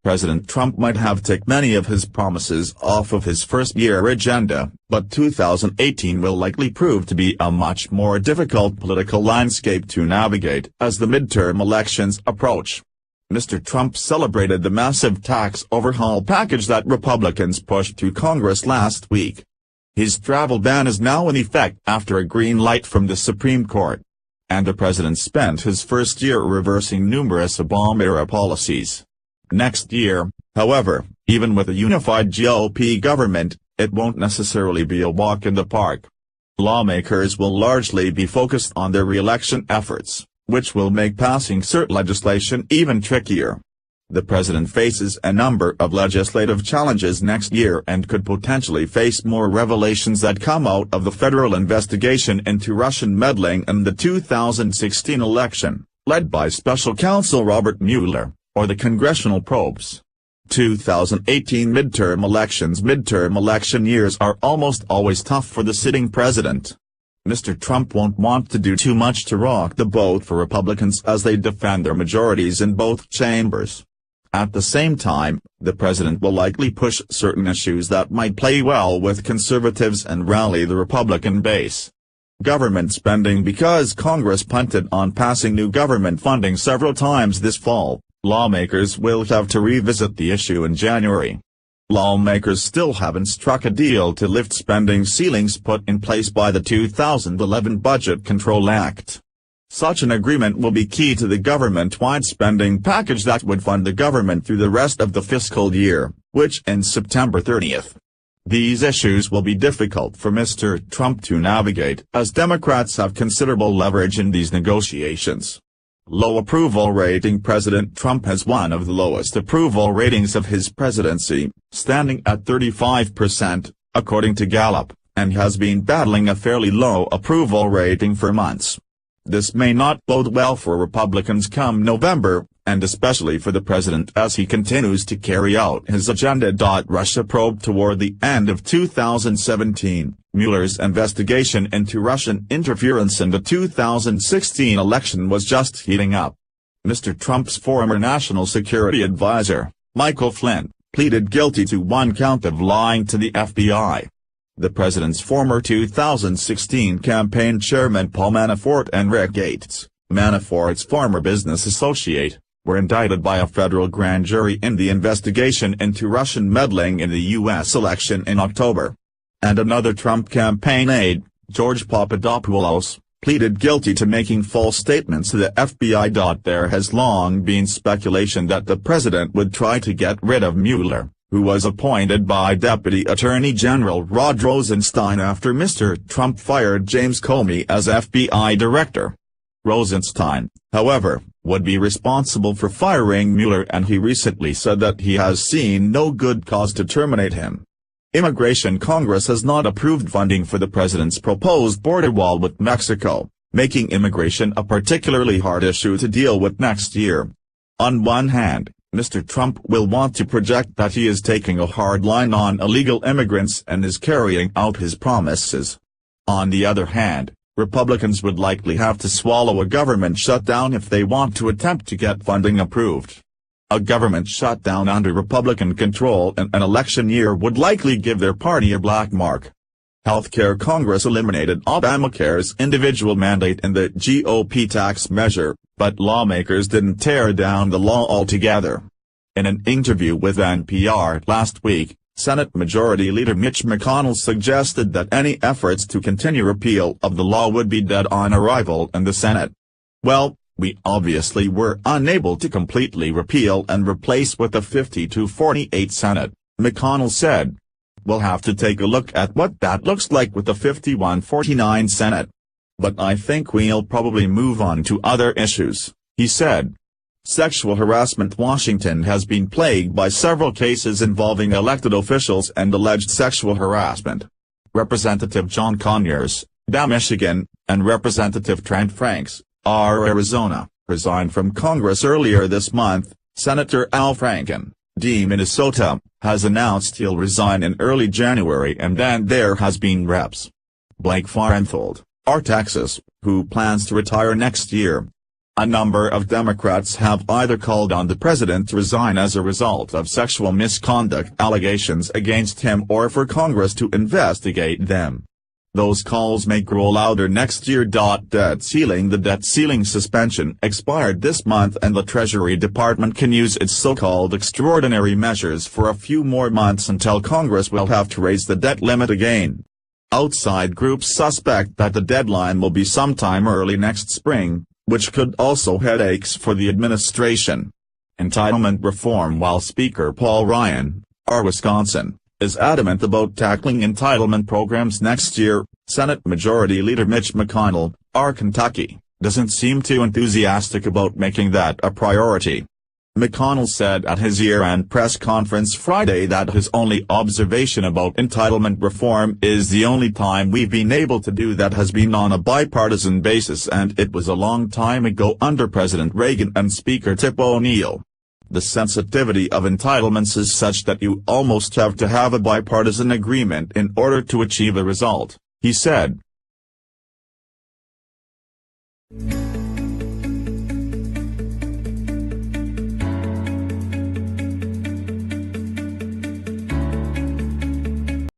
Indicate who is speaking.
Speaker 1: President Trump might have ticked many of his promises off of his first-year agenda, but 2018 will likely prove to be a much more difficult political landscape to navigate as the midterm elections approach. Mr. Trump celebrated the massive tax overhaul package that Republicans pushed to Congress last week. His travel ban is now in effect after a green light from the Supreme Court. And the president spent his first year reversing numerous Obama-era policies. Next year, however, even with a unified GOP government, it won't necessarily be a walk in the park. Lawmakers will largely be focused on their re-election efforts, which will make passing certain legislation even trickier. The president faces a number of legislative challenges next year and could potentially face more revelations that come out of the federal investigation into Russian meddling in the 2016 election, led by special counsel Robert Mueller, or the congressional probes. 2018 midterm election years are almost always tough for the sitting president. Mr. Trump won't want to do too much to rock the boat for Republicans as they defend their majorities in both chambers. At the same time, the president will likely push certain issues that might play well with conservatives and rally the Republican base. Government spending. Because Congress punted on passing new government funding several times this fall, lawmakers will have to revisit the issue in January. Lawmakers still haven't struck a deal to lift spending ceilings put in place by the 2011 Budget Control Act. Such an agreement will be key to the government-wide spending package that would fund the government through the rest of the fiscal year, which ends September 30th. These issues will be difficult for Mr. Trump to navigate, as Democrats have considerable leverage in these negotiations. Low approval rating. President Trump has one of the lowest approval ratings of his presidency, standing at 35%, according to Gallup, and has been battling a fairly low approval rating for months. This may not bode well for Republicans come November, and especially for the president as he continues to carry out his agenda. Russia probe. Toward the end of 2017, Mueller's investigation into Russian interference in the 2016 election was just heating up. Mr. Trump's former national security advisor, Michael Flynn, pleaded guilty to one count of lying to the FBI. The president's former 2016 campaign chairman Paul Manafort and Rick Gates, Manafort's former business associate, were indicted by a federal grand jury in the investigation into Russian meddling in the U.S. election in October. And another Trump campaign aide, George Papadopoulos, pleaded guilty to making false statements to the FBI. There has long been speculation that the president would try to get rid of Mueller, who was appointed by Deputy Attorney General Rod Rosenstein after Mr. Trump fired James Comey as FBI director. Rosenstein, however, would be responsible for firing Mueller, and he recently said that he has seen no good cause to terminate him. Immigration. Congress has not approved funding for the president's proposed border wall with Mexico, making immigration a particularly hard issue to deal with next year. On one hand, Mr. Trump will want to project that he is taking a hard line on illegal immigrants and is carrying out his promises. On the other hand, Republicans would likely have to swallow a government shutdown if they want to attempt to get funding approved. A government shutdown under Republican control in an election year would likely give their party a black mark. Healthcare. Congress eliminated Obamacare's individual mandate in the GOP tax measure, but lawmakers didn't tear down the law altogether. In an interview with NPR last week, Senate Majority Leader Mitch McConnell suggested that any efforts to continue repeal of the law would be dead on arrival in the Senate. Well, we obviously were unable to completely repeal and replace with a 50-48 Senate, McConnell said. We'll have to take a look at what that looks like with the 51-49 Senate. But I think we'll probably move on to other issues, he said. Sexual harassment. Washington has been plagued by several cases involving elected officials and alleged sexual harassment. Representative John Conyers, Michigan, and Representative Trent Franks, Arizona, resigned from Congress earlier this month. Senator Al Franken, Minnesota, has announced he'll resign in early January, and then there has been Reps. Blake Farenthold, Texas, who plans to retire next year. A number of Democrats have either called on the president to resign as a result of sexual misconduct allegations against him or for Congress to investigate them. Those calls may grow louder next year. The debt ceiling suspension expired this month, and the Treasury Department can use its so-called extraordinary measures for a few more months until Congress will have to raise the debt limit again. Outside groups suspect that the deadline will be sometime early next spring, which could also headaches for the administration. Entitlement reform. While Speaker Paul Ryan, R. Wisconsin, is adamant about tackling entitlement programs next year, Senate Majority Leader Mitch McConnell, R. Kentucky, doesn't seem too enthusiastic about making that a priority. McConnell said at his year-end press conference Friday that his only observation about entitlement reform is the only time we've been able to do that has been on a bipartisan basis, and it was a long time ago under President Reagan and Speaker Tip O'Neill. The sensitivity of entitlements is such that you almost have to have a bipartisan agreement in order to achieve a result, he said.